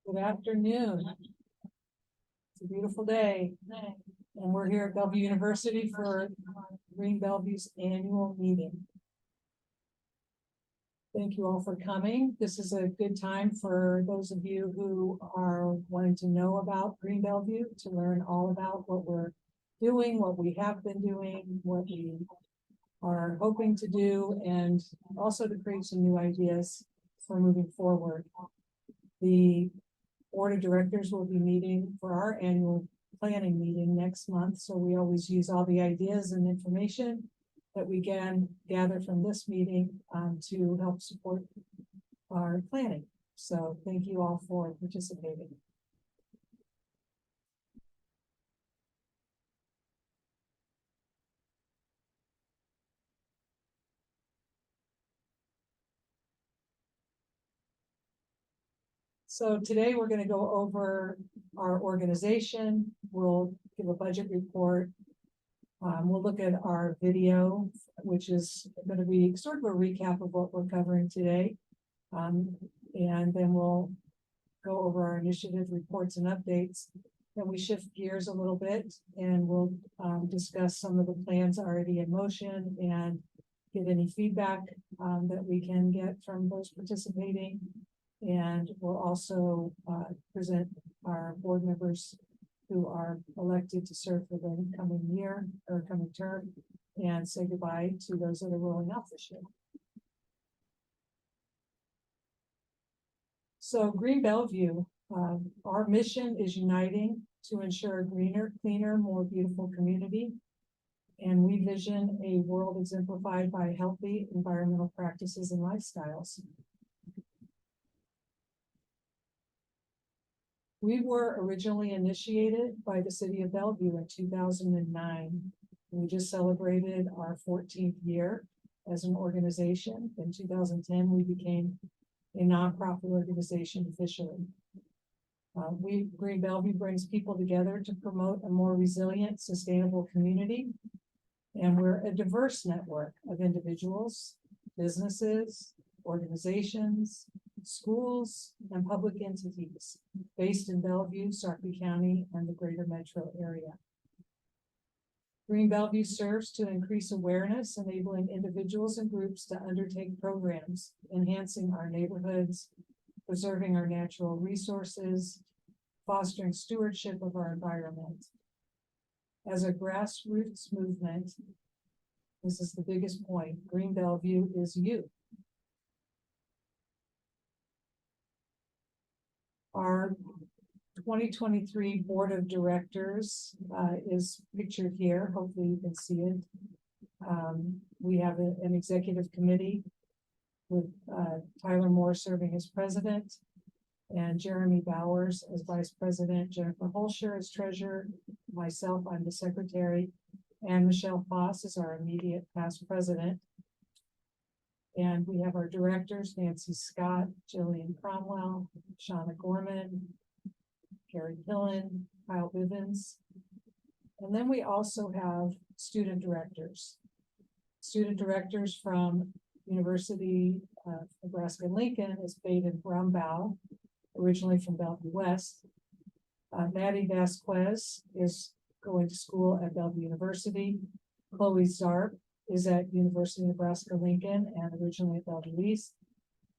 Good afternoon. It's a beautiful day. And we're here at Bellevue University for Green Bellevue's annual meeting. Thank you all for coming. This is a good time for those of you who are wanting to know about Green Bellevue, to learn all about what we're doing, what we have been doing, what we are hoping to do, and also to create some new ideas for moving forward. The Board of Directors will be meeting for our annual planning meeting next month, so we always use all the ideas and information that we can gather from this meeting to help support our planning. So thank you all for participating. So today we're going to go over our organization. We'll give a budget report. We'll look at our video, which is going to be sort of a recap of what we're covering today. And then we'll go over our initiative reports and updates. Then we shift gears a little bit and we'll discuss some of the plans already in motion and get any feedback that we can get from those participating. And we'll also present our board members who are elected to serve for the coming year or coming term, and say goodbye to those that are rolling off this year. So Green Bellevue, our mission is uniting to ensure a greener, cleaner, more beautiful community. And we vision a world exemplified by healthy environmental practices and lifestyles. We were originally initiated by the city of Bellevue in 2009. We just celebrated our 14th year as an organization. In 2010, we became a nonprofit organization officially. Green Bellevue brings people together to promote a more resilient, sustainable community. And we're a diverse network of individuals, businesses, organizations, schools, and public entities based in Bellevue, Sarpy County, and the greater metro area. Green Bellevue serves to increase awareness, enabling individuals and groups to undertake programs, enhancing our neighborhoods, preserving our natural resources, fostering stewardship of our environment. As a grassroots movement, this is the biggest point, Green Bellevue is you. Our 2023 Board of Directors is pictured here. Hopefully you can see it. We have an executive committee with Tyler Moore serving as president and Jeremy Bowers as vice president, Jennifer Holscher as treasurer, myself, I'm the secretary, and Michelle Foss is our immediate past president. And we have our directors, Nancy Scott, Jillian Cromwell, Shauna Gorman, Carrie Killen, Kyle Bivens. And then we also have student directors. Student directors from University of Nebraska-Lincoln is Baden Brumbaugh, originally from Bellevue West. Maddie Vasquez is going to school at Bellevue University. Chloe Zarp is at University of Nebraska-Lincoln and originally at Bellevue East.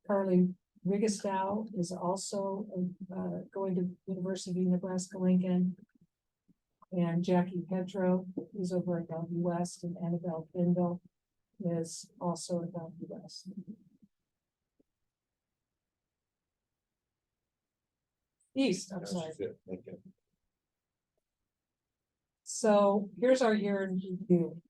Carly Rigostow is also going to University of Nebraska-Lincoln. And Jackie Petro is over at Bellevue West, and Annabelle Bindle is also at Bellevue West. East, I'm sorry. So here's our year in review.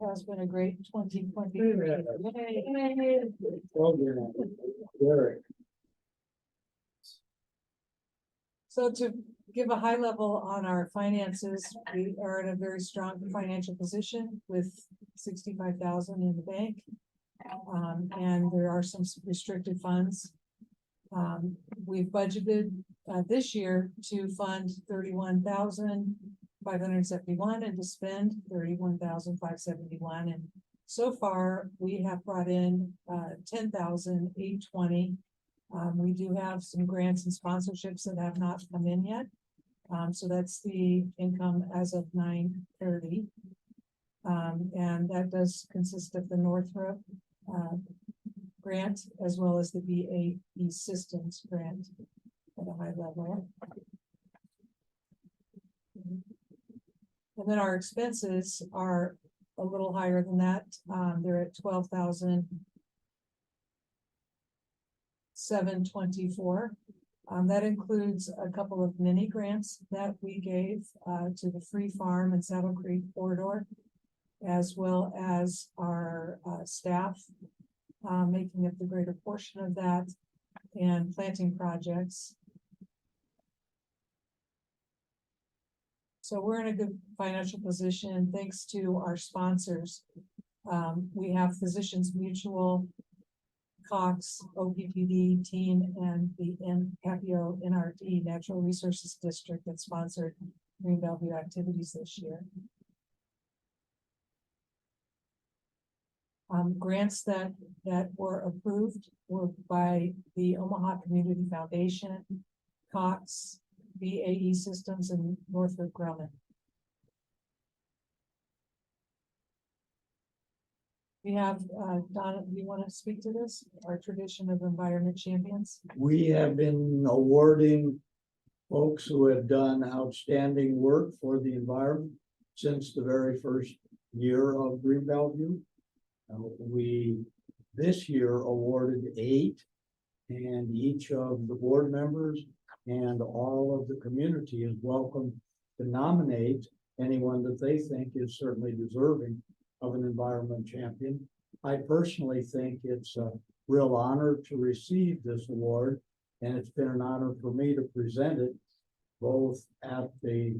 has been a great 2023. Well, Derek. So to give a high level on our finances, we are in a very strong financial position with 65,000 in the bank. And there are some restricted funds. We've budgeted this year to fund 31,571 and to spend 31,571. And so far we have brought in 10,820. We do have some grants and sponsorships that have not come in yet. So that's the income as of 9/30. And that does consist of the Northrop grant as well as the BAE Systems grant at a high level. And then our expenses are a little higher than that. They're at 12,724. That includes a couple of mini grants that we gave to the Free Farm and Saddle Creek corridor, as well as our staff making up the greater portion of that, and planting projects. So we're in a good financial position thanks to our sponsors. We have Physicians Mutual, Cox, OPPD, Team, and the Capio NRD Natural Resources District that sponsored Green Bellevue activities this year. Grants that were approved were by the Omaha Community Foundation, Cox, BAE Systems, and Northrop Grumman. We have, Donna, do you want to speak to this? Our tradition of environment champions? We have been awarding folks who have done outstanding work for the environment since the very first year of Green Bellevue. We this year awarded 8, and each of the board members and all of the community is welcome to nominate anyone that they think is certainly deserving of an environment champion. I personally think it's a real honor to receive this award, and it's been an honor for me to present it both at the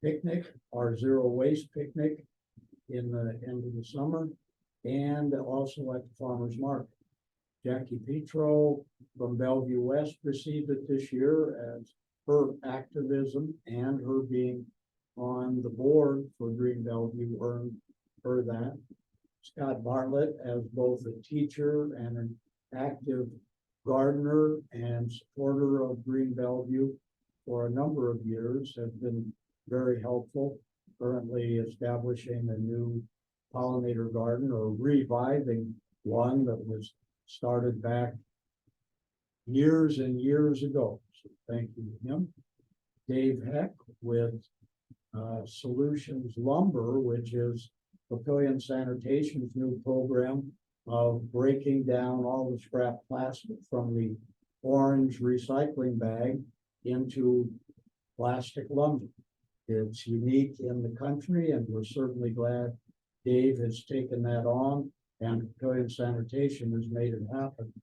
picnic, our zero waste picnic in the end of the summer, and also at the farmers market. Jackie Petro from Bellevue West received it this year as her activism and her being on the board for Green Bellevue earned her that. Scott Bartlett, as both a teacher and an active gardener and supporter of Green Bellevue for a number of years, has been very helpful, currently establishing a new pollinator garden or reviving one that was started back years and years ago. So thank you to him. Dave Heck with Solutions Lumber, which is Papillion Sanitation's new program of breaking down all the scrap plastic from the orange recycling bag into plastic lumber. It's unique in the country, and we're certainly glad Dave has taken that on, and Papillion Sanitation has made it happen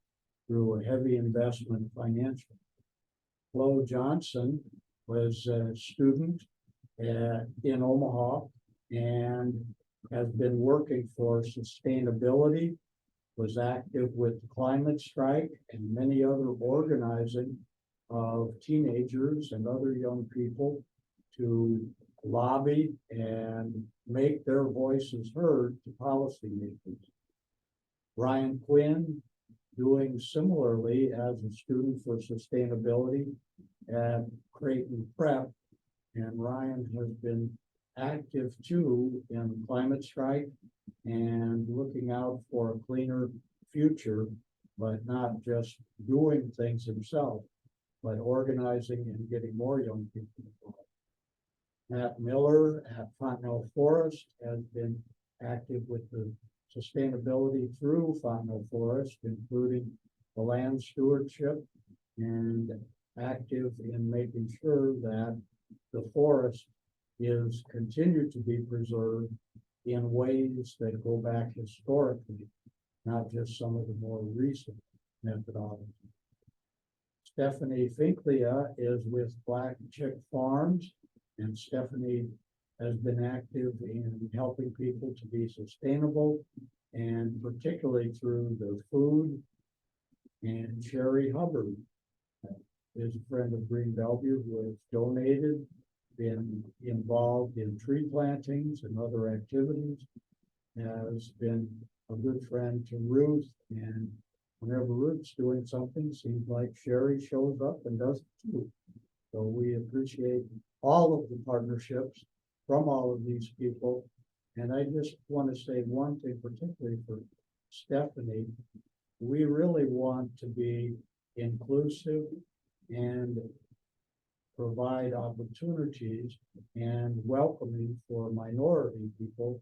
through a heavy investment financially. Flo Johnson was a student in Omaha and has been working for sustainability, was active with the climate strike and many other organizing of teenagers and other young people to lobby and make their voices heard to policymakers. Ryan Quinn doing similarly as a student for sustainability at Creighton Prep, and Ryan has been active too in climate strike and looking out for a cleaner future, but not just doing things himself, but organizing and getting more young people involved. Matt Miller at Fontenelle Forest has been active with the sustainability through Fontenelle Forest, including the land stewardship, and active in making sure that the forest is continued to be preserved in ways that go back historically, not just some of the more recent methodologies. Stephanie Finklia is with Black Chick Farms, and Stephanie has been active in helping people to be sustainable, and particularly through the food. And Sherry Hubbard is a friend of Green Bellevue who has donated, been involved in tree plantings and other activities, has been a good friend to Ruth, and whenever Ruth's doing something, seems like Sherry shows up and does it too. So we appreciate all of the partnerships from all of these people. And I just want to say one thing, particularly for Stephanie, we really want to be inclusive and provide opportunities and welcoming for minority people.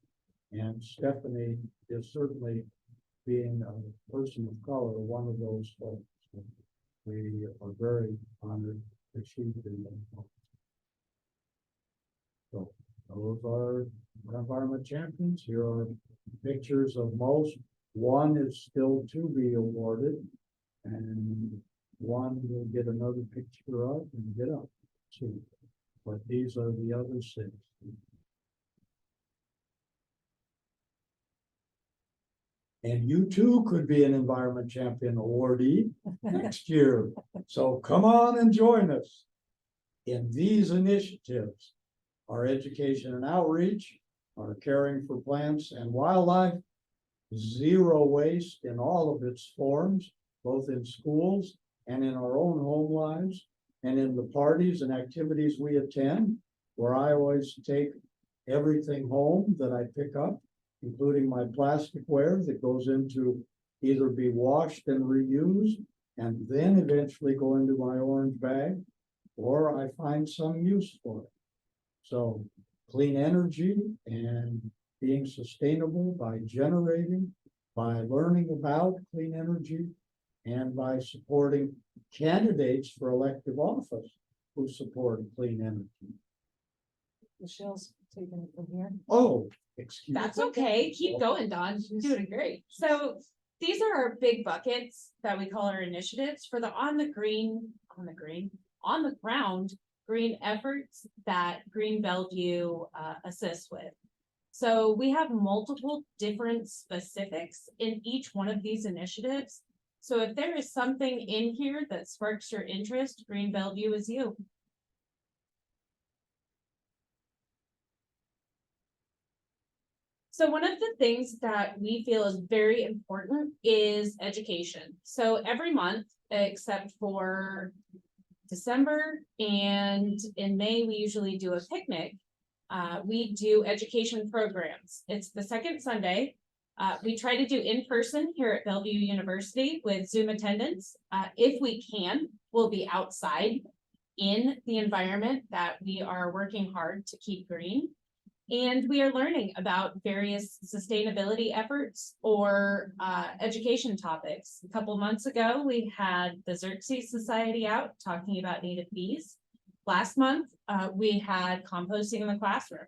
And Stephanie is certainly, being a person of color, one of those folks. We are very honored that she's been involved. So those are our environment champions. Here are pictures of most. One is still to be awarded, and one will get another picture of and get up to. But these are the other 6. And you too could be an environment champion awardee next year. So come on and join us in these initiatives. Our education and outreach, our caring for plants and wildlife, zero waste in all of its forms, both in schools and in our own home lives, and in the parties and activities we attend, where I always take everything home that I pick up, including my plasticware that goes into either be washed and reused, and then eventually go into my orange bag, or I find some use for it. So clean energy and being sustainable by generating, by learning about clean energy, and by supporting candidates for elective office who support clean energy. Michelle's taking it from here. Oh, excuse me. That's okay. Keep going, Don. You're doing great. So these are our big buckets that we call our initiatives for the on the ground green efforts that Green Bellevue assists with. So we have multiple different specifics in each one of these initiatives. So if there is something in here that sparks your interest, Green Bellevue is you. So one of the things that we feel is very important is education. So every month, except for December and in May, we usually do a picnic. We do education programs. It's the second Sunday. We try to do in person here at Bellevue University with Zoom attendance. If we can, we'll be outside in the environment that we are working hard to keep green. And we are learning about various sustainability efforts or education topics. A couple months ago, we had the Xerxes Society out talking about native bees. Last month, we had composting in the classroom.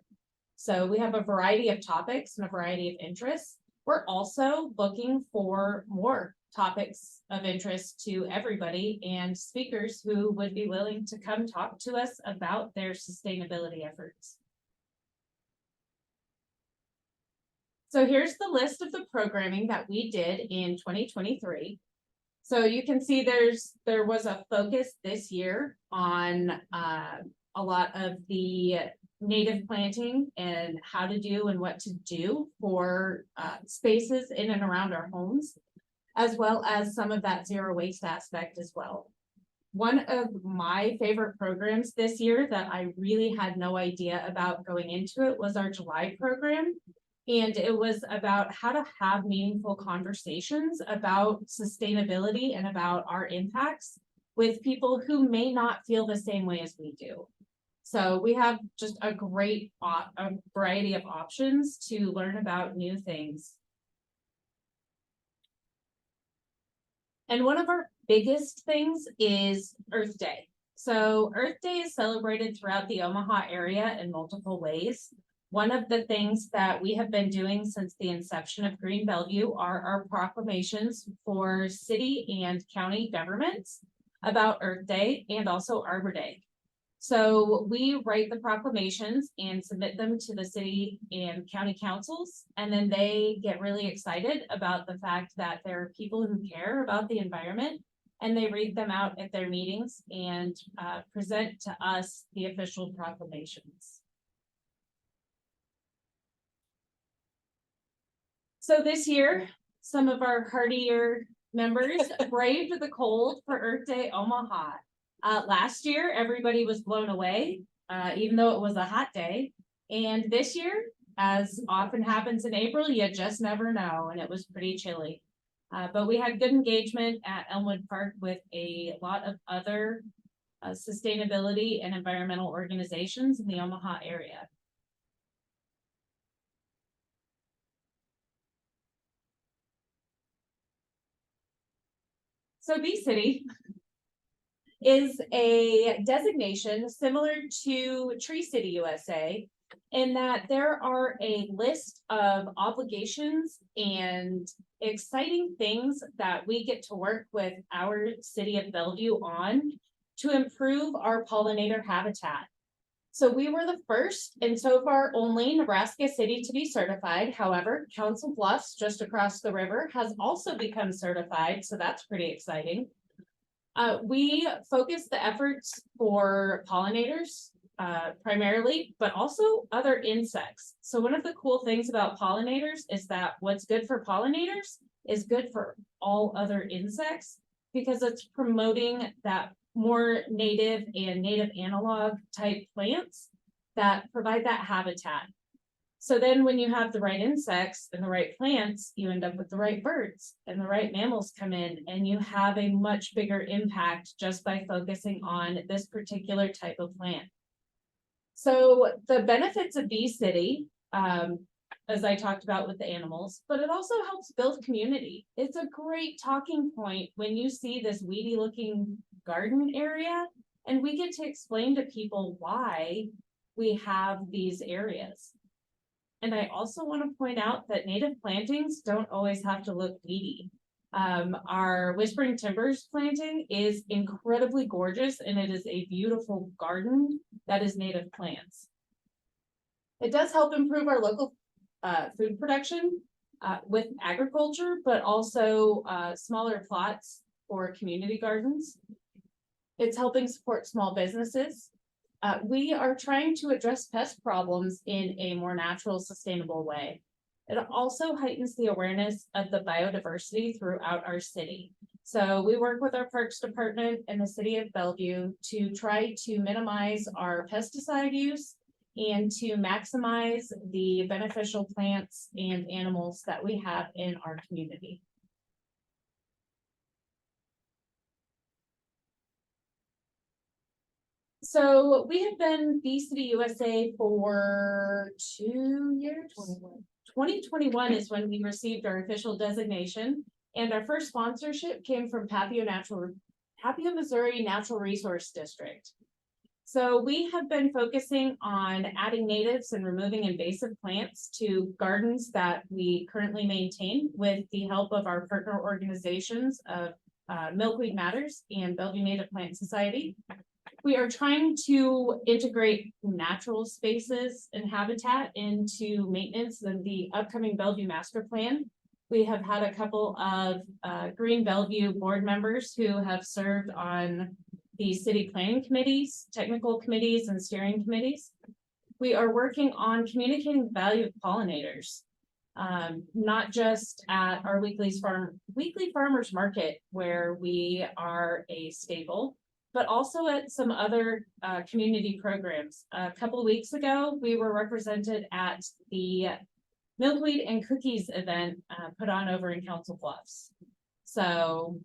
So we have a variety of topics and a variety of interests. We're also looking for more topics of interest to everybody and speakers who would be willing to come talk to us about their sustainability efforts. So here's the list of the programming that we did in 2023. So you can see there was a focus this year on a lot of the native planting and how to do and what to do for spaces in and around our homes, as well as some of that zero waste aspect as well. One of my favorite programs this year that I really had no idea about going into it was our July program. And it was about how to have meaningful conversations about sustainability and about our impacts with people who may not feel the same way as we do. So we have just a great a variety of options to learn about new things. And one of our biggest things is Earth Day. So Earth Day is celebrated throughout the Omaha area in multiple ways. One of the things that we have been doing since the inception of Green Bellevue are our proclamations for city and county governments about Earth Day and also Arbor Day. So we write the proclamations and submit them to the city and county councils, and then they get really excited about the fact that there are people who care about the environment, and they read them out at their meetings and present to us the official proclamations. So this year, some of our hardier members braved the cold for Earth Day Omaha. Last year, everybody was blown away, even though it was a hot day. And this year, as often happens in April, you just never know, and it was pretty chilly. But we had good engagement at Elmwood Park with a lot of other sustainability and environmental organizations in the Omaha area. So Bee City is a designation similar to Tree City USA in that there are a list of obligations and exciting things that we get to work with our city of Bellevue on to improve our pollinator habitat. So we were the first and so far only Nebraska city to be certified. However, Council Bluffs just across the river has also become certified, so that's pretty exciting. We focus the efforts for pollinators primarily, but also other insects. So one of the cool things about pollinators is that what's good for pollinators is good for all other insects because it's promoting that more native and native analog type plants that provide that habitat. So then when you have the right insects and the right plants, you end up with the right birds and the right mammals come in, and you have a much bigger impact just by focusing on this particular type of plant. So the benefits of Bee City, as I talked about with the animals, but it also helps build community. It's a great talking point when you see this weedy looking garden area, and we get to explain to people why we have these areas. And I also want to point out that native plantings don't always have to look weedy. Our Whispering Timbers planting is incredibly gorgeous, and it is a beautiful garden that is native plants. It does help improve our local food production with agriculture, but also smaller plots for community gardens. It's helping support small businesses. We are trying to address pest problems in a more natural, sustainable way. It also heightens the awareness of the biodiversity throughout our city. So we work with our Parks Department and the city of Bellevue to try to minimize our pesticide use and to maximize the beneficial plants and animals that we have in our community. So we have been Bee City USA for 2 years. 2021 is when we received our official designation, and our first sponsorship came from Papio, Missouri Natural Resource District. So we have been focusing on adding natives and removing invasive plants to gardens that we currently maintain with the help of our partner organizations of Milkweed Matters and Bellevue Native Plant Society. We are trying to integrate natural spaces and habitat into maintenance of the upcoming Bellevue Master Plan. We have had a couple of Green Bellevue board members who have served on the city planning committees, technical committees, and steering committees. We are working on communicating the value of pollinators, not just at our weekly farmers market where we are a staple, but also at some other community programs. A couple of weeks ago, we were represented at the Milkweed and Cookies event put on over in Council Bluffs. So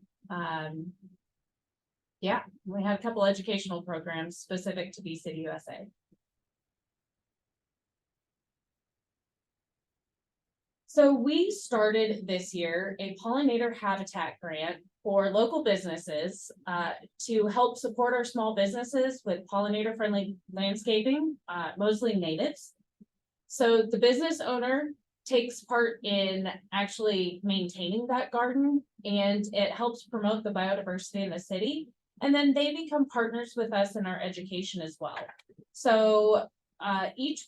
yeah, we had a couple educational programs specific to Bee City USA. So we started this year a pollinator habitat grant for local businesses to help support our small businesses with pollinator friendly landscaping, mostly natives. So the business owner takes part in actually maintaining that garden, and it helps promote the biodiversity in the city. And then they become partners with us in our education as well. So each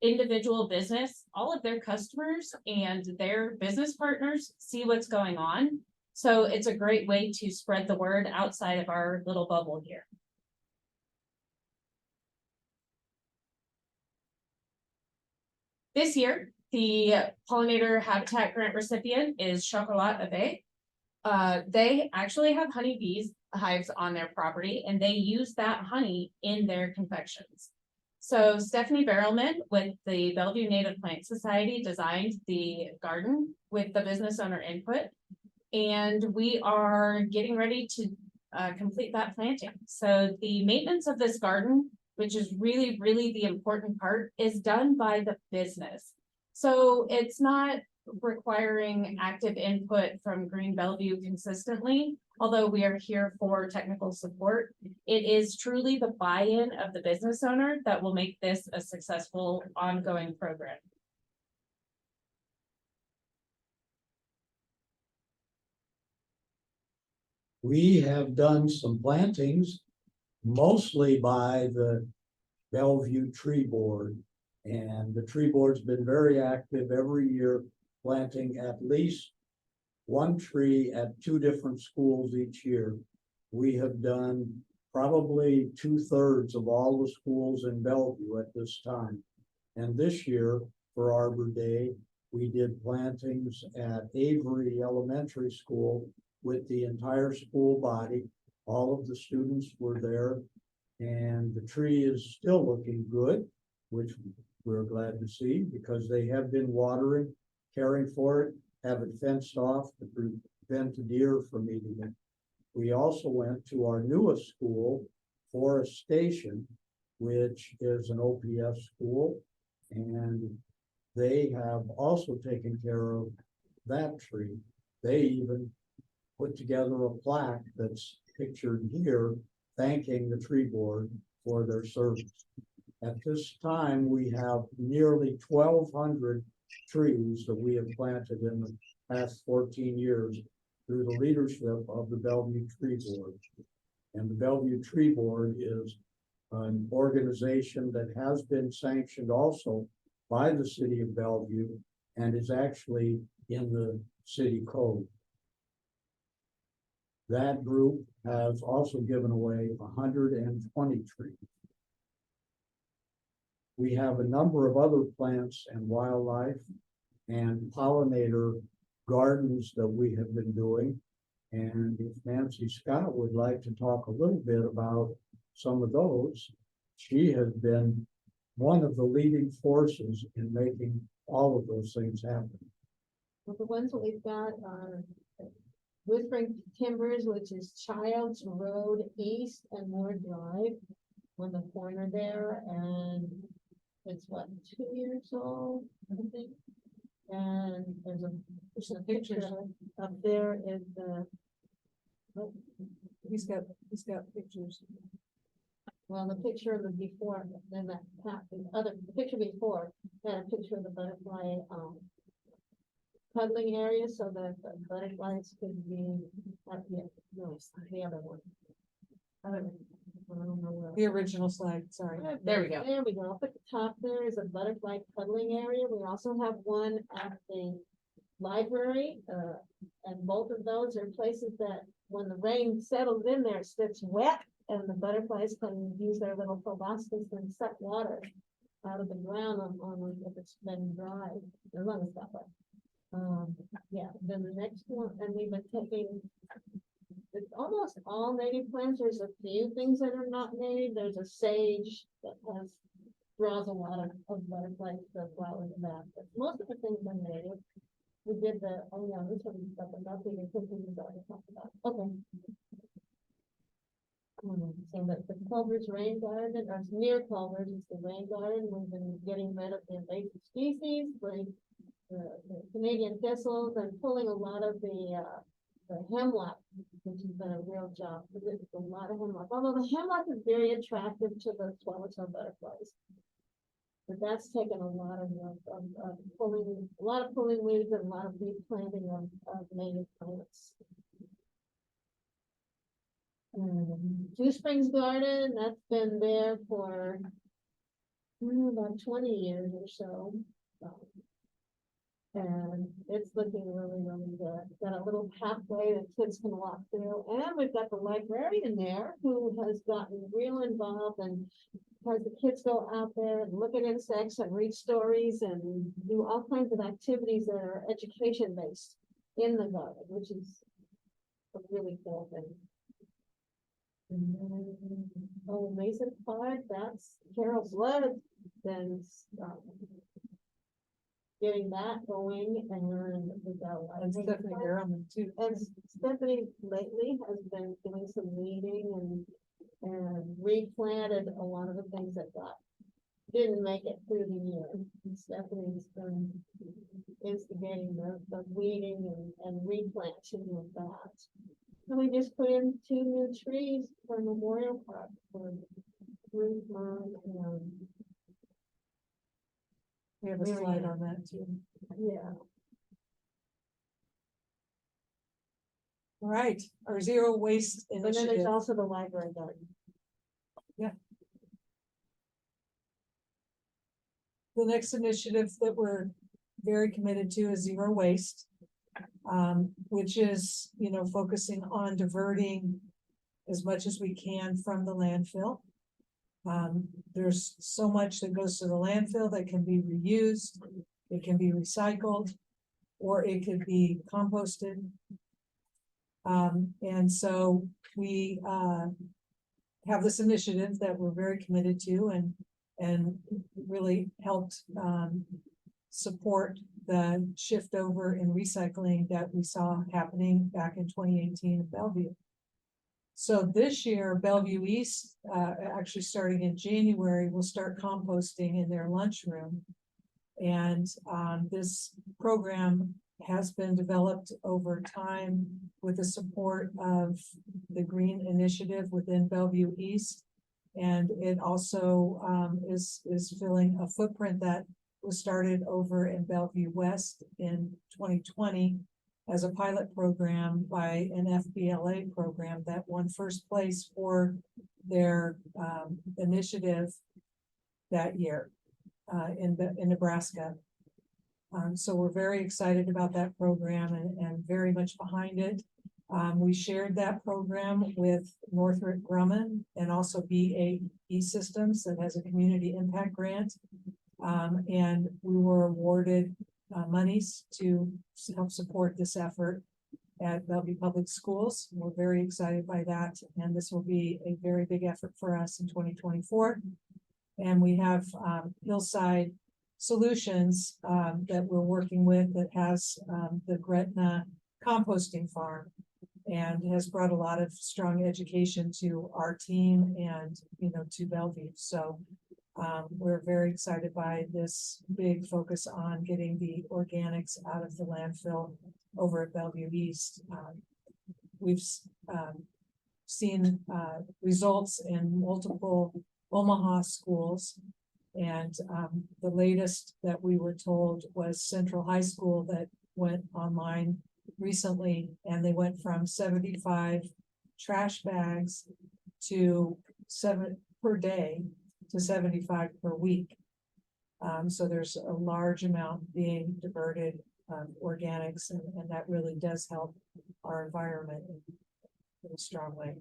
individual business, all of their customers and their business partners see what's going on. So it's a great way to spread the word outside of our little bubble here. This year, the pollinator habitat grant recipient is Chocolat Abe. They actually have honeybees hives on their property, and they use that honey in their confections. So Stephanie Barrelman with the Bellevue Native Plant Society designed the garden with the business owner input. And we are getting ready to complete that planting. So the maintenance of this garden, which is really, really the important part, is done by the business. So it's not requiring active input from Green Bellevue consistently, although we are here for technical support. It is truly the buy-in of the business owner that will make this a successful ongoing program. We have done some plantings, mostly by the Bellevue Tree Board. And the tree board's been very active every year, planting at least one tree at 2 different schools each year. We have done probably 2/3 of all the schools in Bellevue at this time. And this year, for Arbor Day, we did plantings at Avery Elementary School with the entire school body. All of the students were there, and the tree is still looking good, which we're glad to see, because they have been watering, caring for it, have it fenced off to prevent the deer from eating it. We also went to our newest school, Forest Station, which is an OPS school, and they have also taken care of that tree. They even put together a plaque that's pictured here, thanking the tree board for their service. At this time, we have nearly 1,200 trees that we have planted in the past 14 years through the leadership of the Bellevue Tree Board. And the Bellevue Tree Board is an organization that has been sanctioned also by the city of Bellevue and is actually in the city code. That group has also given away 120 trees. We have a number of other plants and wildlife and pollinator gardens that we have been doing. And if Nancy Scott would like to talk a little bit about some of those, she has been one of the leading forces in making all of those things happen. Well, the ones that we've got are Whispering Timbers, which is Childs Road East and Moore Drive on the corner there, and it's what, 2 years old, I think. And there's a picture up there is the. Oh, He's got pictures. well, the picture of the before, then the picture before had a picture of the butterfly cuddling area so that the butterflies could be up here. No, the other one. I don't know where. The original slide, sorry. There we go. There we go. Up at the top there is a butterfly cuddling area. We also have one at the library. And both of those are places that when the rain settles in there, it gets wet and the butterflies can use their little proboscis and suck water out of the ground on if it's been dry, as long as that way. Yeah, then the next one, and we've been taking, it's almost all native plants. There's a few things that are not native. There's a sage that draws a lot of butterflies, the flowers and that, but most of the things are native. We did the, oh yeah, this one stuff about the cooking we already talked about. Okay. So the Culver's Rain Garden, or near Culver's is the rain garden. We've been getting rid of the invasive species, like the Canadian thistles, and pulling a lot of the hemlock, which has been a real job. There's a lot of hemlock, although the hemlock is very attractive to the swallowtail butterflies. But that's taken a lot of pulling, a lot of pulling weeds and a lot of replanting of native plants. Two Springs Garden, that's been there for about 20 years or so. And it's looking really, really good. Got a little pathway that kids can walk through. And we've got the librarian there who has gotten real involved and has the kids go out there and look at insects and read stories and do all kinds of activities that are education based in the garden, which is a really cool thing. And then, oh, Mason Park, that's Carol Blood, then getting that going, and we've got And Stephanie Garrelman too. and Stephanie lately has been doing some weeding and replanted a lot of the things that didn't make it through the year. And Stephanie's been instigating the weeding and replanting of that. And we just put in 2 new trees for Memorial Park for Ruth Mom and We have a slide on that too. yeah. All right, our zero waste And then there's initiative. also the library garden. The next initiative that we're very committed to is zero waste. Which is, focusing on diverting as much as we can from the landfill. There's so much that goes to the landfill that can be reused, it can be recycled, or it could be composted. And so we have this initiative that we're very committed to and really helped support the shift over in recycling that we saw happening back in 2018 in Bellevue. So this year, Bellevue East, actually starting in January, will start composting in their lunchroom. And this program has been developed over time with the support of the Green Initiative within Bellevue East. And it also is filling a footprint that was started over in Bellevue West in 2020 as a pilot program by an FBLA program that won first place for their initiative that year in Nebraska. So we're very excited about that program and very much behind it. We shared that program with Northrop Grumman and also BAE Systems that has a community impact grant. And we were awarded monies to help support this effort at Bellevue Public Schools. We're very excited by that, and this will be a very big effort for us in 2024. And we have Hillside Solutions that we're working with that has the Gretna composting farm and has brought a lot of strong education to our team and, to Bellevue. So we're very excited by this big focus on getting the organics out of the landfill over at Bellevue East. We've seen results in multiple Omaha schools. And the latest that we were told was Central High School that went online recently, and they went from 75 trash bags to 7 per day to 75 per week. So there's a large amount being diverted organics, and that really does help our environment in a strong way.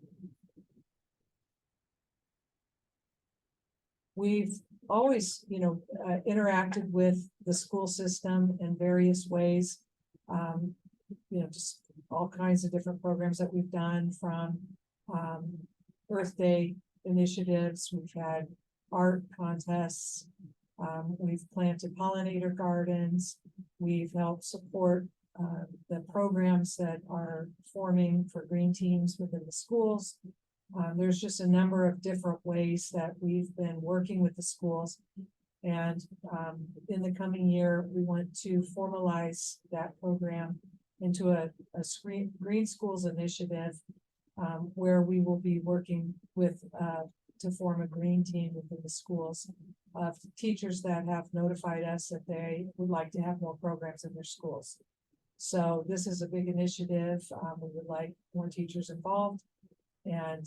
We've always, interacted with the school system in various ways. Just all kinds of different programs that we've done, from Earth Day initiatives. We've had art contests. We've planted pollinator gardens. We've helped support the programs that are forming for green teams within the schools. There's just a number of different ways that we've been working with the schools. And in the coming year, we want to formalize that program into a Green Schools initiative, where we will be working with to form a green team within the schools of teachers that have notified us that they would like to have more programs in their schools. So this is a big initiative. We would like more teachers involved. And,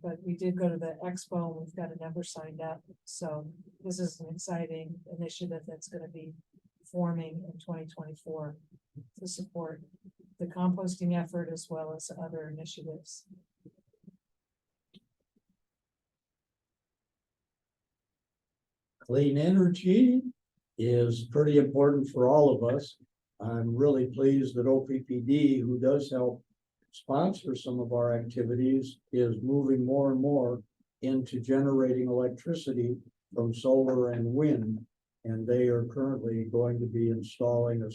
but we did go to the expo and we've got a number signed up. So this is an exciting initiative that's going to be forming in 2024 to support the composting effort as well as other initiatives. Clean energy is pretty important for all of us. I'm really pleased that OPPD, who does help sponsor some of our activities, is moving more and more into generating electricity from solar and wind. And they are currently going to be installing a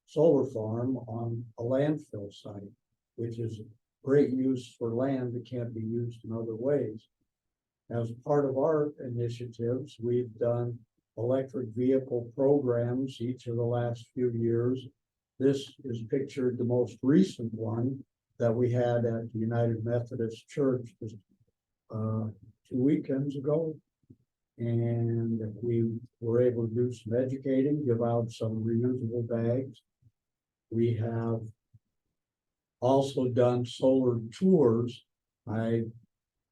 solar farm on a landfill site, which is great use for land that can't be used in other ways. As part of our initiatives, we've done electric vehicle programs each of the last few years. This is pictured the most recent one that we had at the United Methodist Church just 2 weekends ago. And we were able to do some educating, give out some reusable bags. We have also done solar tours. I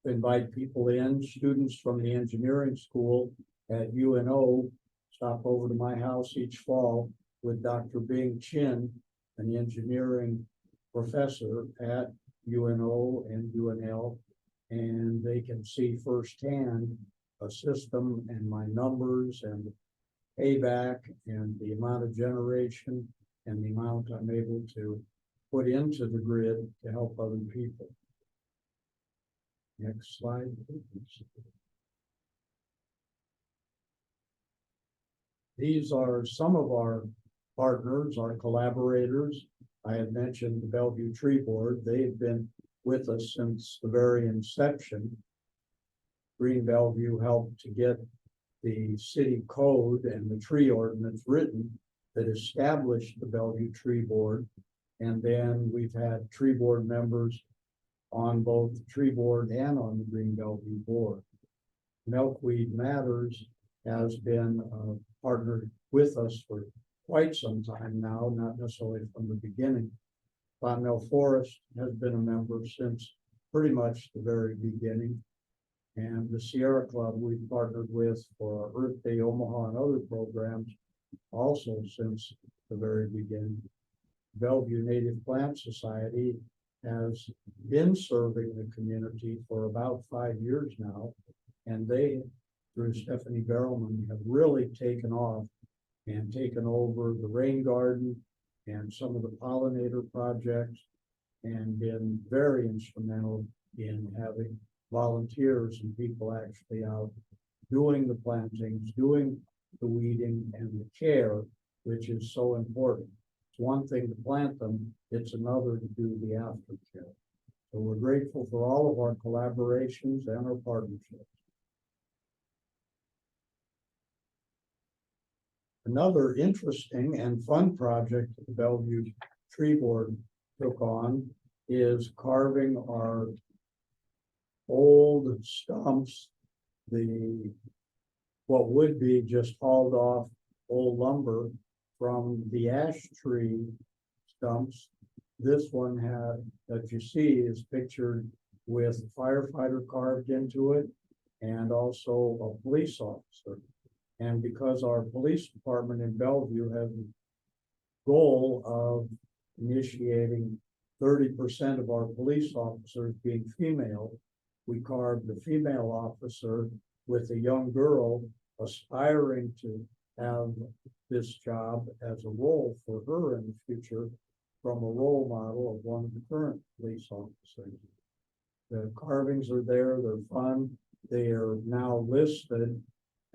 invite people in, students from the engineering school at UNO, stop over to my house each fall with Dr. Bing Chin, an engineering professor at UNO and UNL, and they can see firsthand a system and my numbers and payback and the amount of generation and the amount I'm able to put into the grid to help other people. Next slide, please. These are some of our partners, our collaborators. I had mentioned the Bellevue Tree Board. They've been with us since the very inception. Green Bellevue helped to get the city code and the tree ordinance written that established the Bellevue Tree Board. And then we've had tree board members on both the tree board and on the Green Bellevue board. Milkweed Matters has been partnered with us for quite some time now, not necessarily from the beginning. Continental Forest has been a member since pretty much the very beginning. And the Sierra Club we've partnered with for our Earth Day Omaha and other programs also since the very beginning. Bellevue Native Plant Society has been serving the community for about 5 years now, and they, through Stephanie Barrelman, have really taken off and taken over the rain garden and some of the pollinator projects and been very instrumental in having volunteers and people actually out doing the plantings, doing the weeding and the care, which is so important. It's one thing to plant them, it's another to do the aftercare. So we're grateful for all of our collaborations and our partnerships. Another interesting and fun project that the Bellevue Tree Board took on is carving our old stumps, what would be just hauled off old lumber from the ash tree stumps. This one that you see is pictured with a firefighter carved into it and also a police officer. And because our police department in Bellevue has a goal of initiating 30% of our police officers being female, we carved the female officer with a young girl aspiring to have this job as a role for her in the future from a role model of one of the current police officers. The carvings are there, they're fun. They are now listed,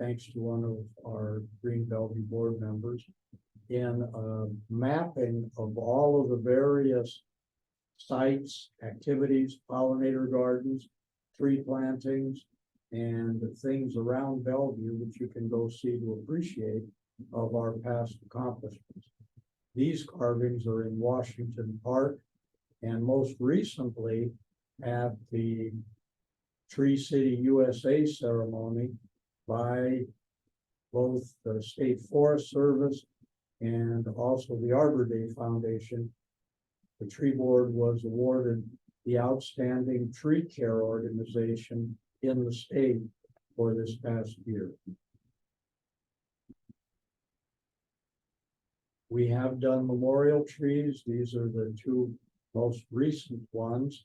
thanks to one of our Green Bellevue board members, in a mapping of all of the various sites, activities, pollinator gardens, tree plantings, and things around Bellevue that you can go see to appreciate of our past accomplishments. These carvings are in Washington Park, and most recently at the Tree City USA ceremony by both the State Forest Service and also the Arbor Day Foundation. The tree board was awarded the Outstanding Tree Care Organization in the state for this past year. We have done memorial trees. These are the two most recent ones.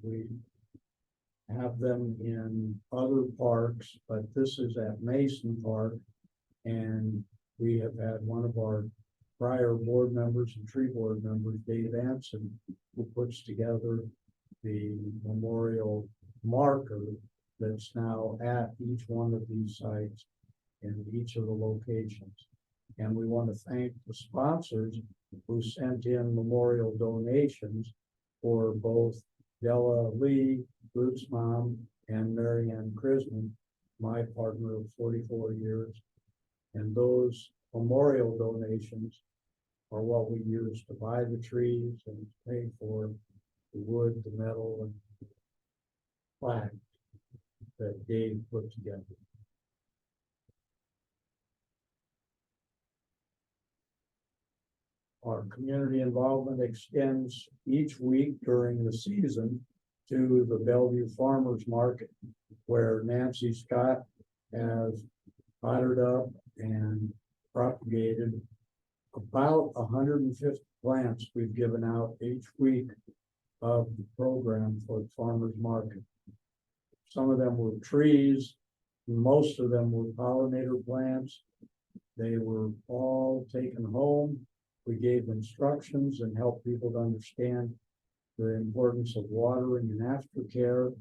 We have them in other parks, but this is at Mason Park. And we have had one of our prior board members and tree board members, Dave Anson, who puts together the memorial marker that's now at each one of these sites in each of the locations. And we want to thank the sponsors who sent in memorial donations for both Della Lee, Ruth's mom, and Marianne Krisman, my partner of 44 years. And those memorial donations are what we use to buy the trees and pay for the wood, the metal, and plaque that Dave put together. Our community involvement extends each week during the season to the Bellevue Farmers Market, where Nancy Scott has potted up and propagated about 150 plants we've given out each week of the program for the farmers market. Some of them were trees, most of them were pollinator plants. They were all taken home. We gave instructions and helped people to understand the importance of watering and aftercare,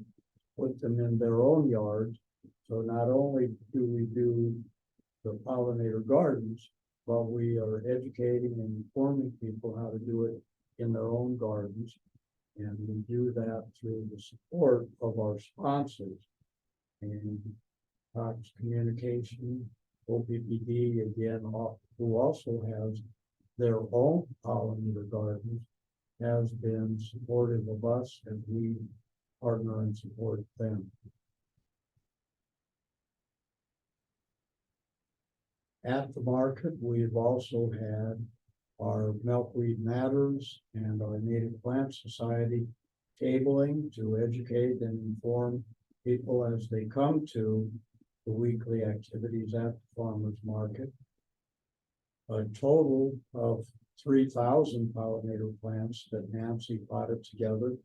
put them in their own yards. So not only do we do the pollinator gardens, but we are educating and informing people how to do it in their own gardens. And we do that through the support of our sponsors and Cox Communication, OPPD, again, who also has their own pollinator gardens, has been supportive of us as we partner and support them. At the market, we've also had our Milkweed Matters and our Native Plant Society tabling to educate and inform people as they come to the weekly activities at the farmers market. A total of 3,000 pollinator plants that Nancy potted together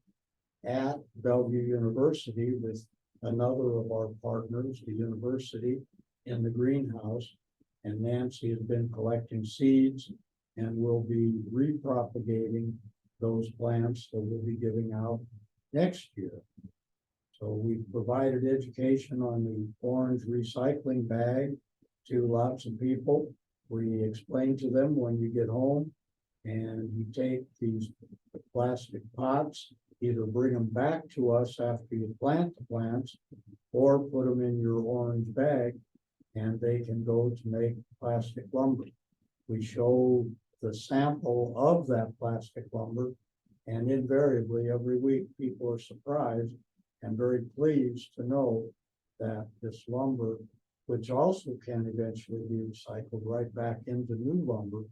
at Bellevue University with another of our partners, the university, in the greenhouse. And Nancy has been collecting seeds and will be repropagating those plants that we'll be giving out next year. So we provided education on the orange recycling bag to lots of people. We explain to them when you get home and you take these plastic pots, either bring them back to us after you plant the plants or put them in your orange bag and they can go to make plastic lumber. We show the sample of that plastic lumber, and invariably every week people are surprised and very pleased to know that this lumber, which also can eventually be recycled right back into new lumber,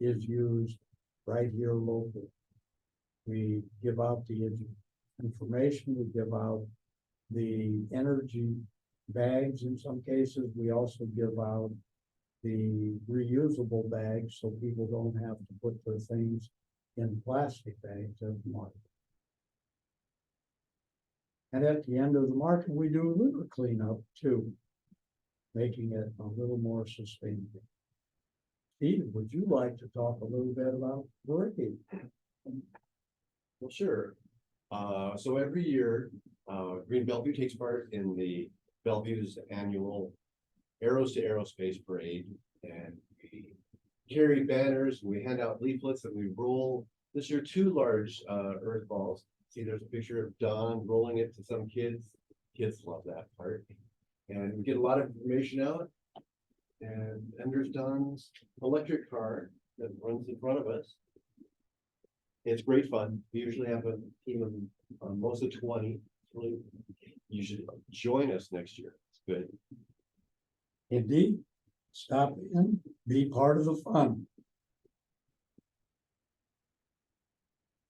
is used right here locally. We give out the information, we give out the energy bags in some cases. We also give out the reusable bags so people don't have to put their things in plastic bags at the market. And at the end of the market, we do litter cleanup too, making it a little more sustainable. Steve, would you like to talk a little bit about parade? Well, sure. So every year, Green Bellevue takes part in the Bellevue's annual Arrows to Aerospace Parade, and we carry banners, we hand out leaflets, and we roll this year 2 large earth balls. See, there's a picture of Don rolling it to some kids. Kids love that part, and we get a lot of information out. And there's Don's electric car that runs in front of us. It's great fun. We usually have a team of most of 20. absolutely. You should join us next year. It's good. Indeed, stop in, be part of the fun.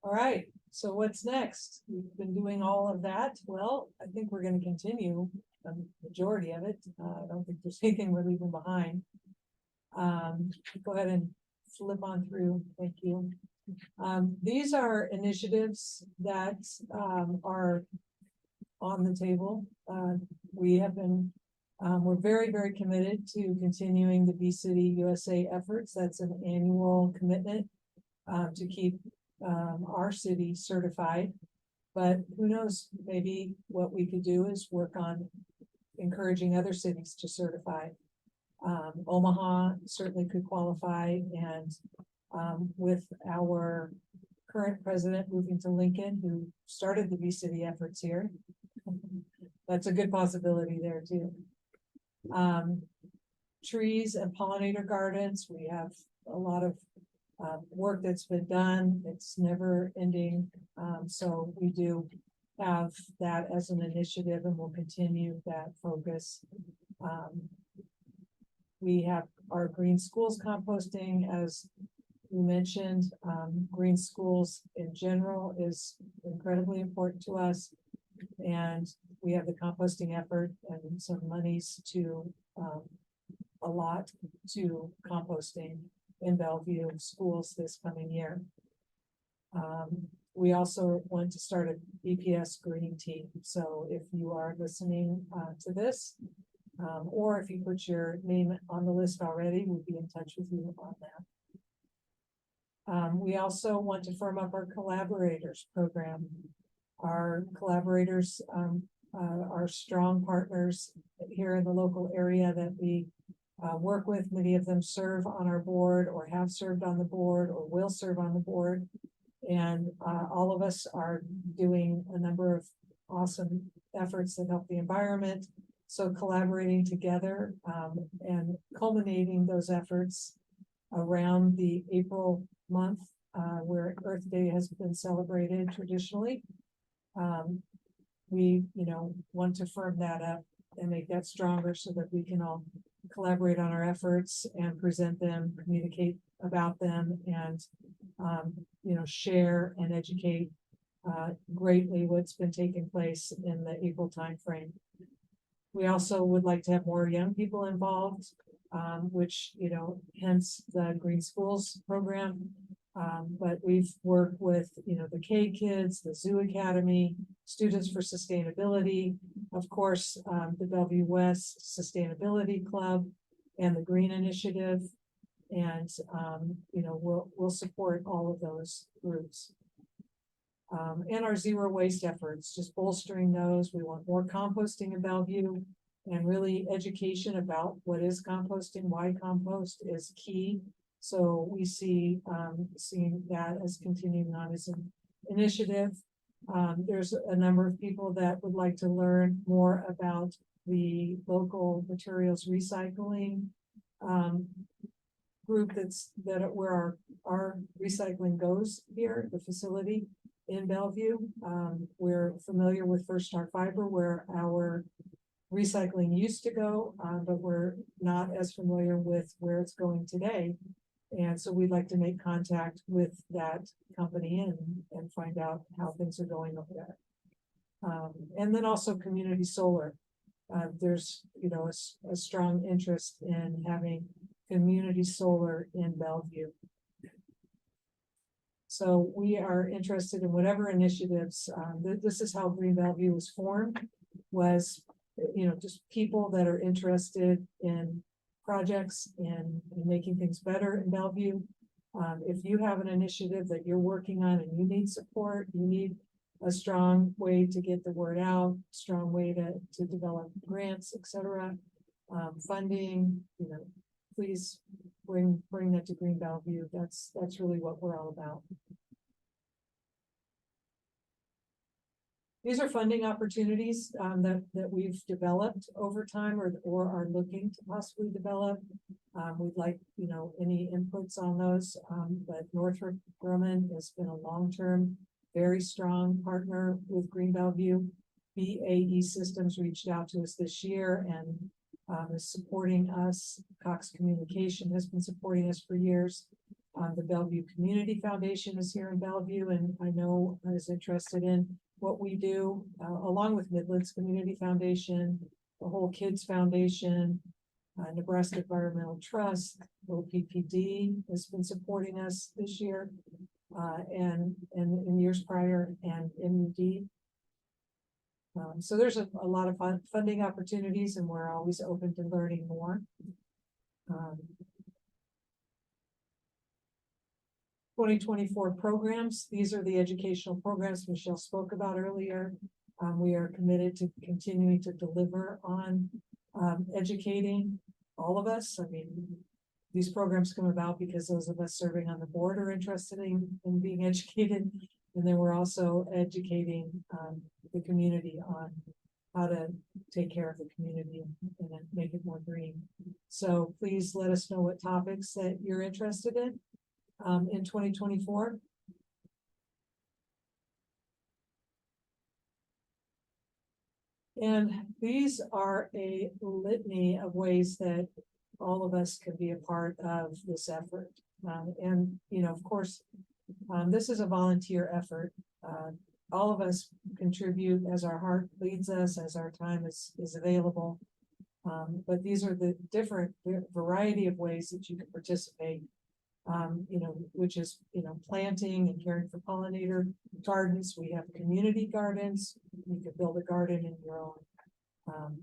All right, so what's next? We've been doing all of that. Well, I think we're gonna continue the majority of it. I don't think there's anything we're leaving behind. Go ahead and flip on through. Thank you. These are initiatives that are on the table. We have been, we're very, very committed to continuing the Bee City USA efforts. That's an annual commitment to keep our city certified. But who knows, maybe what we could do is work on encouraging other cities to certify. Omaha certainly could qualify, and with our current president moving to Lincoln, who started the Bee City efforts here, that's a good possibility there too. Trees and pollinator gardens, we have a lot of work that's been done. It's never ending. So we do have that as an initiative, and we'll continue that focus. We have our green schools composting, as we mentioned. Green schools in general is incredibly important to us. And we have the composting effort and some monies to allot to composting in Bellevue schools this coming year. We also want to start a BPS green team. So if you are listening to this, or if you put your name on the list already, we'll be in touch with you on that. We also want to firm up our collaborators program. Our collaborators are strong partners here in the local area that we work with. Many of them serve on our board, or have served on the board, or will serve on the board. And all of us are doing a number of awesome efforts that help the environment. So collaborating together and culminating those efforts around the April month, where Earth Day has been celebrated traditionally. We, want to firm that up and make that stronger so that we can all collaborate on our efforts and present them, communicate about them, and share and educate greatly what's been taking place in the April timeframe. We also would like to have more young people involved, which, hence the Green Schools program. But we've worked with, the K Kids, the Zoo Academy, Students for Sustainability, of course, the Bellevue West Sustainability Club, and the Green Initiative. And, we'll support all of those groups. And our zero waste efforts, just bolstering those. We want more composting in Bellevue, and really education about what is composting, why compost is key. So we see seeing that as continuing on as an initiative. There's a number of people that would like to learn more about the local materials recycling group where our recycling goes here, the facility in Bellevue. We're familiar with First Star Fiber, where our recycling used to go, but we're not as familiar with where it's going today. And so we'd like to make contact with that company and find out how things are going over there. And then also community solar. There's, a strong interest in having community solar in Bellevue. So we are interested in whatever initiatives. This is how Green Bellevue was formed, was, just people that are interested in projects and making things better in Bellevue. If you have an initiative that you're working on and you need support, you need a strong way to get the word out, strong way to develop grants, etc., funding, please bring that to Green Bellevue. That's really what we're all about. These are funding opportunities that we've developed over time, or are looking to possibly develop. We'd like, any inputs on those. But Northrop Grumman has been a long-term, very strong partner with Green Bellevue. BAE Systems reached out to us this year and is supporting us. Cox Communication has been supporting us for years. The Bellevue Community Foundation is here in Bellevue, and I know is interested in what we do, along with Midlands Community Foundation, the Whole Kids Foundation, Nebraska Environmental Trust, OPPD has been supporting us this year, and in years prior, and MUD. So there's a lot of funding opportunities, and we're always open to learning more. 2024 programs, these are the educational programs Michelle spoke about earlier. We are committed to continuing to deliver on educating all of us. I mean, these programs come about because those of us serving on the board are interested in being educated. And then we're also educating the community on how to take care of the community and make it more green. So please let us know what topics that you're interested in 2024. And these are a litany of ways that all of us can be a part of this effort. And, you know, of course, this is a volunteer effort. All of us contribute as our heart leads us, as our time is available. But these are the different variety of ways that you can participate. You know, which is, you know, planting and caring for pollinator gardens. We have community gardens. You could build a garden in your own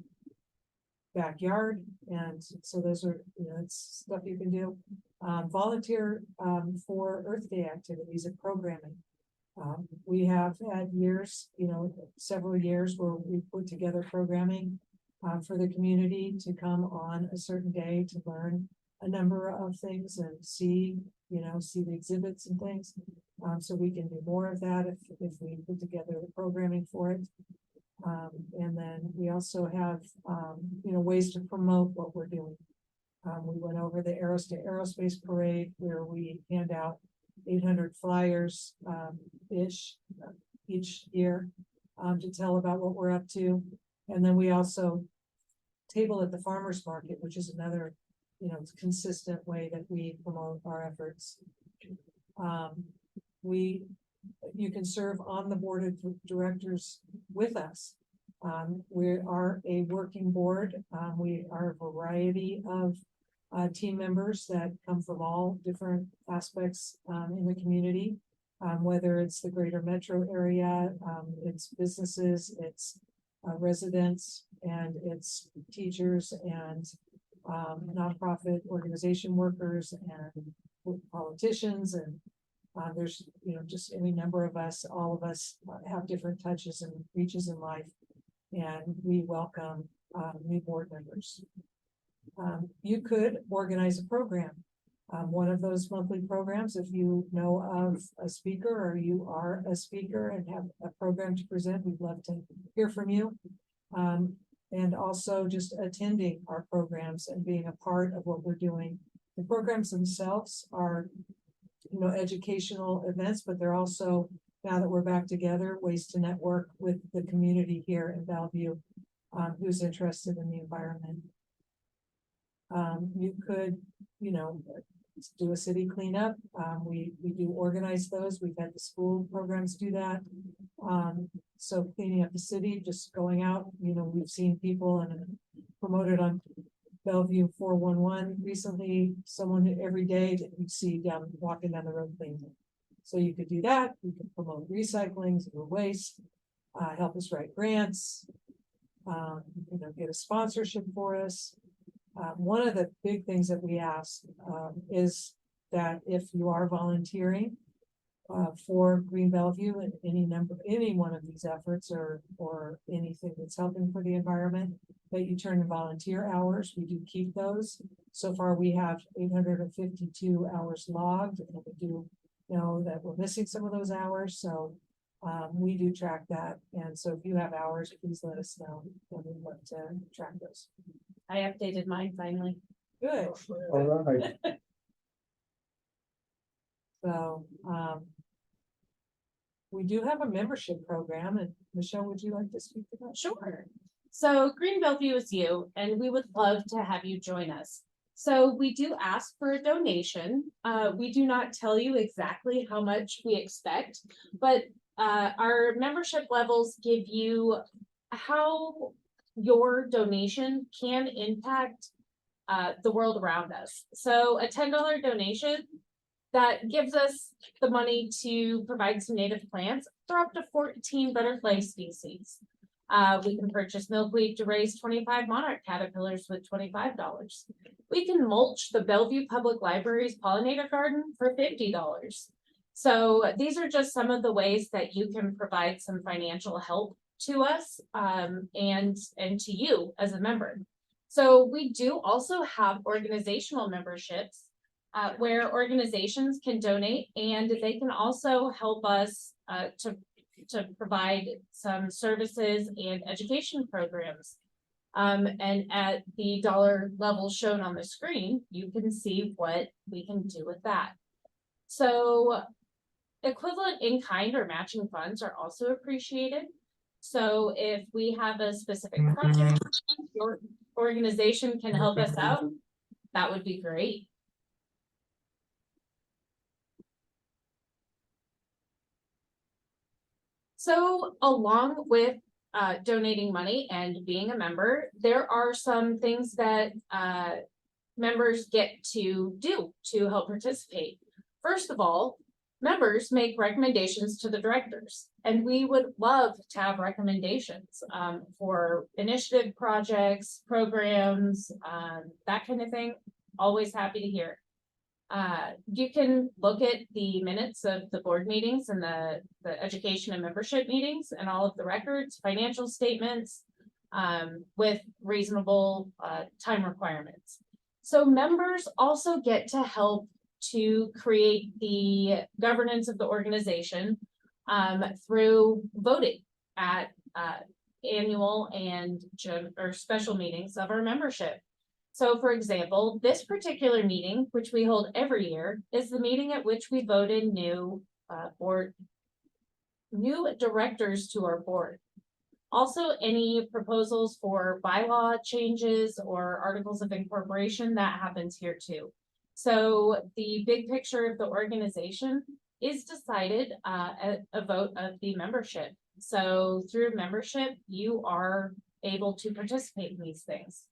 backyard. And so those are, you know, it's stuff you can do. Volunteer for Earth Day activities and programming. We have had years, you know, several years where we put together programming for the community to come on a certain day to learn a number of things and see, you know, see the exhibits and things. So we can do more of that if we put together the programming for it. And then we also have, you know, ways to promote what we're doing. We went over the Aeros to Aerospace Parade where we hand out 800 flyers each year to tell about what we're up to. And then we also table at the farmers market, which is another, you know, consistent way that we promote our efforts. You can serve on the board of directors with us. We are a working board. We are a variety of team members that come from all different aspects in the community, whether it's the greater metro area, it's businesses, it's residents, and it's teachers and nonprofit organization workers and politicians, and there's, you know, just any number of us. All of us have different touches and reaches in life, and we welcome new board members. You could organize a program, one of those monthly programs. If you know of a speaker or you are a speaker and have a program to present, we'd love to hear from you. And also just attending our programs and being a part of what we're doing. The programs themselves are, you know, educational events, but they're also, now that we're back together, ways to network with the community here in Bellevue who's interested in the environment. You could, you know, do a city cleanup. We do organize those. We've had the school programs do that. So cleaning up the city, just going out, you know, we've seen people and promoted on Bellevue 411 recently, someone every day that you see walking down the road cleaning. So you could do that. You could promote recycling, zero waste, help us write grants, you know, get a sponsorship for us. One of the big things that we ask is that if you are volunteering for Green Bellevue and any one of these efforts or anything that's helping for the environment, that you turn in volunteer hours. We do keep those. So far, we have 852 hours logged, and we do know that we're missing some of those hours. So we do track that. And so if you have hours, please let us know, and we'd love to track those. I updated mine finally. Good. All right. So, we do have a membership program, and Michelle, would you like to speak to that? Sure. So Green Bellevue is you, and we would love to have you join us. So we do ask for a donation. We do not tell you exactly how much we expect, but our membership levels give you how your donation can impact the world around us. So a $10 donation that gives us the money to provide some native plants for up to 14 butterfly species. We can purchase milkweed to raise 25 monarch caterpillars with $25. We can mulch the Bellevue Public Library's pollinator garden for $50. So these are just some of the ways that you can provide some financial help to us and to you as a member. So we do also have organizational memberships where organizations can donate, and they can also help us to provide some services and education programs. And at the dollar level shown on the screen, you can see what we can do with that. So equivalent in kind or matching funds are also appreciated. So if we have a specific project, your organization can help us out, that would be great. So along with donating money and being a member, there are some things that members get to do to help participate. First of all, members make recommendations to the directors, and we would love to have recommendations for initiative projects, programs, that kind of thing. Always happy to hear. You can look at the minutes of the board meetings and the education and membership meetings and all of the records, financial statements with reasonable time requirements. So members also get to help to create the governance of the organization through voting at annual and special meetings of our membership. So for example, this particular meeting, which we hold every year, is the meeting at which we voted new directors to our board. Also, any proposals for bylaw changes or articles of incorporation, that happens here too. So the big picture of the organization is decided at a vote of the membership. So through membership, you are able to participate in these things.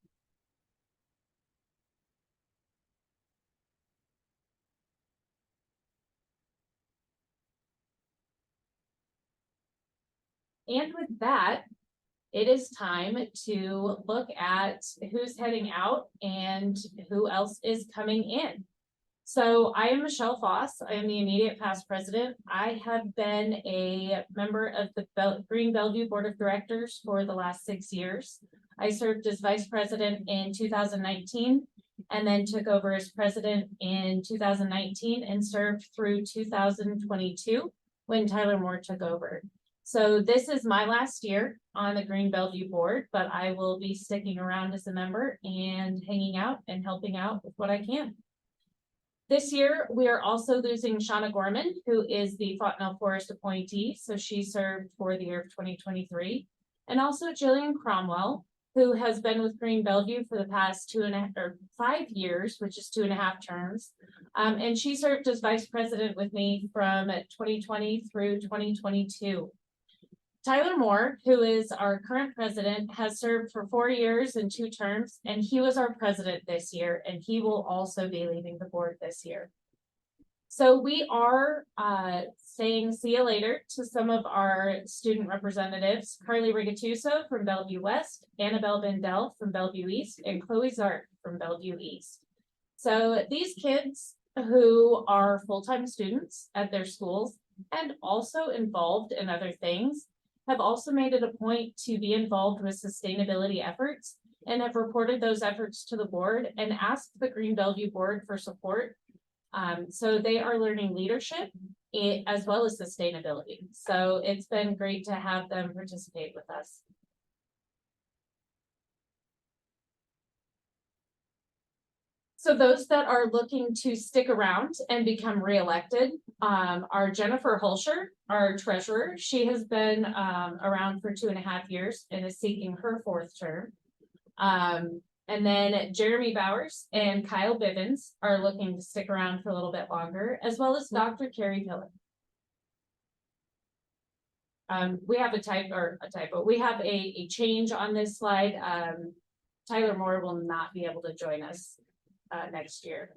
And with that, it is time to look at who's heading out and who else is coming in. So I am Michelle Foss. I am the immediate past president. I have been a member of the Green Bellevue Board of Directors for the last 6 years. I served as vice president in 2019 and then took over as president in 2019 and served through 2022 when Tyler Moore took over. So this is my last year on the Green Bellevue board, but I will be sticking around as a member and hanging out and helping out with what I can. This year, we are also losing Shauna Gorman, who is the Fontenelle Forest appointee. So she served for the year of 2023. And also Jillian Cromwell, who has been with Green Bellevue for the past 5 years, which is 2.5 terms. And she served as vice president with me from 2020 through 2022. Tyler Moore, who is our current president, has served for 4 years and 2 terms, and he was our president this year, and he will also be leaving the board this year. So we are saying see you later to some of our student representatives, Carly Rigatuso from Bellevue West, Annabelle Bendel from Bellevue East, and Chloe Zart from Bellevue East. So these kids who are full-time students at their schools and also involved in other things have also made it a point to be involved with sustainability efforts and have reported those efforts to the board and asked the Green Bellevue board for support. So they are learning leadership as well as sustainability. So it's been great to have them participate with us. So those that are looking to stick around and become reelected, are Jennifer Hulsher, our treasurer. She has been, around for 2.5 years and is seeking her 4th term. And then Jeremy Bowers and Kyle Bivens are looking to stick around for a little bit longer, as well as Dr. Carrie Pillar. We have a typo. We have a change on this slide. Tyler Moore will not be able to join us next year.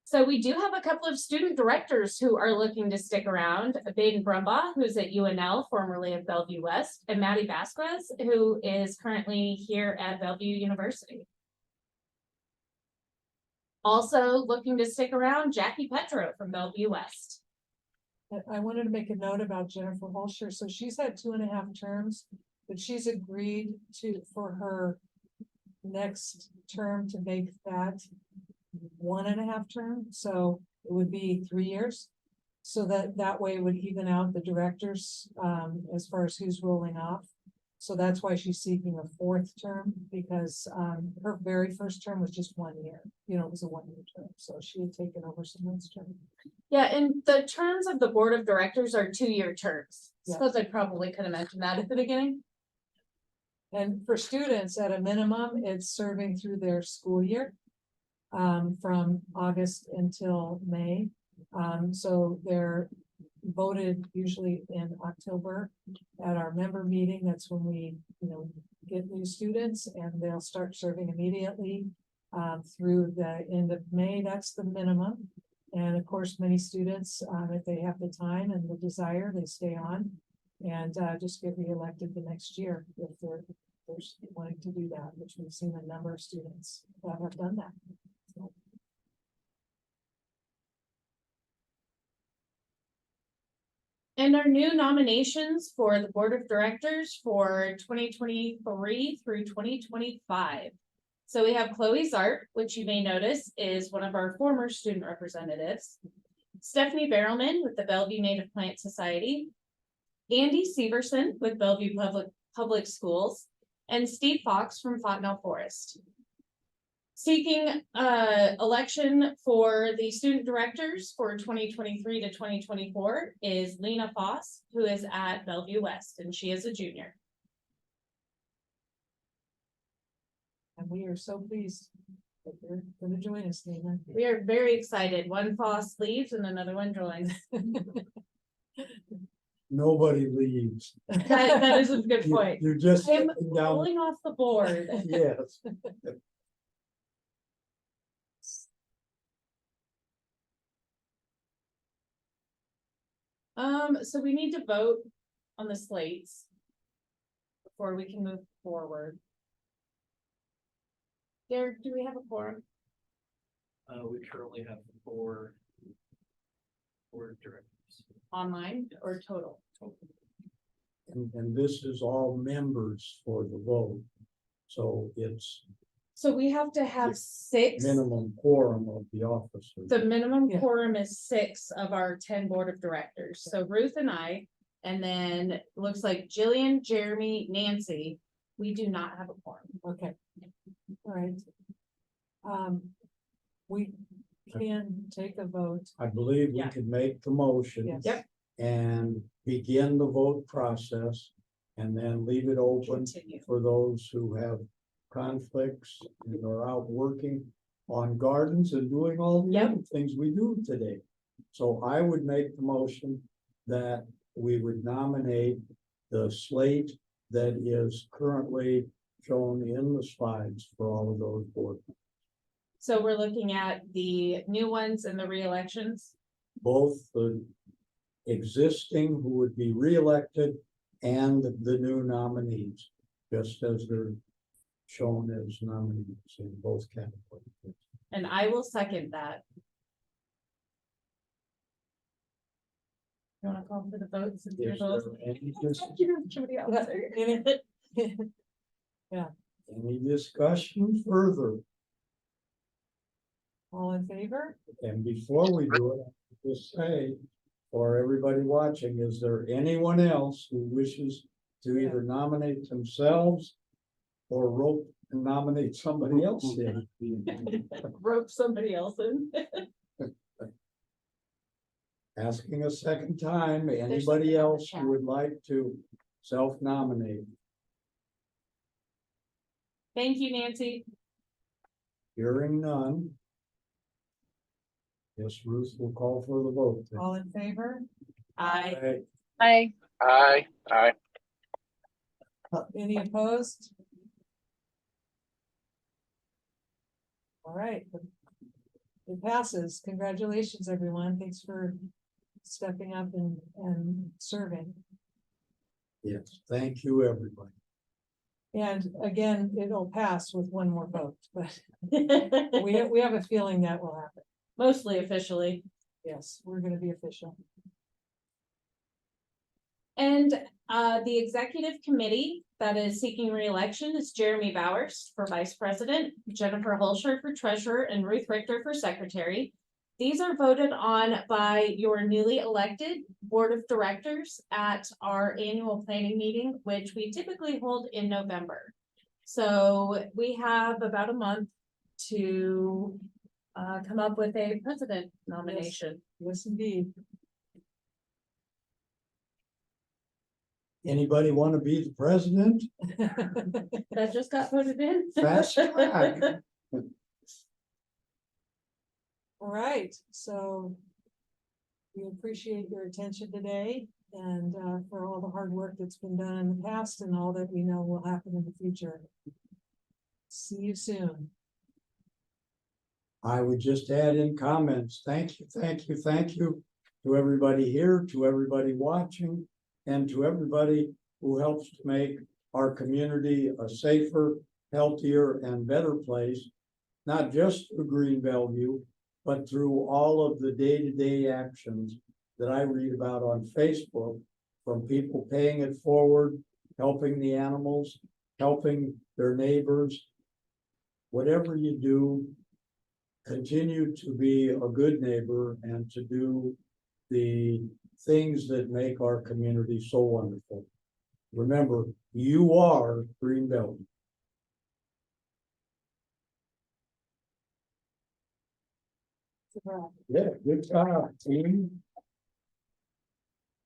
So we do have a couple of student directors who are looking to stick around. Baden Brumbaugh, who's at UNL, formerly of Bellevue West, and Maddie Vasquez, who is currently here at Bellevue University. Also looking to stick around, Jackie Petro from Bellevue West. I wanted to make a note about Jennifer Holscher. So she's had 2.5 terms, but she's agreed for her next term to make that 1.5 term. So it would be 3 years. So that way it would even out the directors as far as who's rolling off. So that's why she's seeking a 4th term, because her very first term was just 1 year. You know, it was a 1-year term. So she had taken over someone's term. Yeah, and the terms of the board of directors are 2-year terms. Yeah. Suppose I probably could have mentioned that at the beginning. And for students, at a minimum, it's serving through their school year from August until May. So they're voted usually in October at our member meeting. That's when we, get new students, and they'll start serving immediately through the end of May. That's the minimum. And of course, many students, if they have the time and the desire, they stay on and just get reelected the next year if they're wanting to do that, which we've seen a number of students that have done that. So. And our new nominations for the board of directors for 2023 through 2025. So we have Chloe Zart, which you may notice is one of our former student representatives. Stephanie Barrelman with the Bellevue Native Plant Society. Andy Severson with Bellevue Public Schools. And Steve Fox from Fontenelle Forest. Seeking election for the student directors for 2023 to 2024 is Lena Foss, who is at Bellevue West, and she is a junior. And we are so pleased that you're going to join us, Lena. We are very excited. One Foss leaves and another one joins. Nobody leaves. That is a good point. You're just I'm sitting down. pulling off the board. Yes. So we need to vote on the slates before we can move forward. Derek, do we have a quorum? We currently have four directors. Online or total? And this is all members for the vote. So it's So we have to have 6. minimum quorum of the officers. The minimum Yeah. quorum is 6 of our 10 board of directors. So Ruth and I, and then it looks like Jillian, Jeremy, Nancy, we do not have a quorum. Okay. All right. We can take a vote. I believe we Yeah. could make the motion. Yes. Yep. And begin the vote process and then leave it open Continue. for those who have conflicts and are out working on gardens and doing all the Yep. other things we do today. So I would make the motion that we would nominate the slate that is currently shown in the slides for all of those board, So we're looking at the new ones and the re-elections. both the existing who would be reelected and the new nominees, just as they're shown as nominees in both categories. And I will second that. You wanna call for the votes? Is there any discussion further? All in favor? And before we do it, I'll just say, for everybody watching, is there anyone else who wishes to either nominate themselves or and nominate somebody else in. Rope somebody else in. Asking a second time, anybody else who would like to self-nominate? Thank you, Nancy. Hearing none. Yes, Ruth will call for the vote. then. All in favor? I, Aye. Aye. Any opposed? All right. It passes. Congratulations, everyone. Thanks for stepping up and serving. Yes, thank you, everybody. And again, it'll pass with one more vote, but we have a feeling that will happen. mostly officially. Yes, we're gonna be official. And the executive committee that is seeking re-election is Jeremy Bowers for vice president, Jennifer Hulsher for treasurer, and Ruth Richter for secretary. These are voted on by your newly elected board of directors at our annual planning meeting, which we typically hold in November. So we have about a month to come up with a president nomination. Yes, indeed. Anybody want to be the president? That just got voted in. Fast track. All right, so we appreciate your attention today and for all the hard work that's been done in the past and all that we know will happen in the future. See you soon. I would just add in comments, thank you to everybody here, to everybody watching, and to everybody who helps to make our community a safer, healthier, and better place, not just through Green Bellevue, but through all of the day-to-day actions that I read about on Facebook, from people paying it forward, helping the animals, helping their neighbors. Whatever you do, continue to be a good neighbor and to do the things that make our community so wonderful. Remember, you are Green Bellevue. Yeah, good job, team.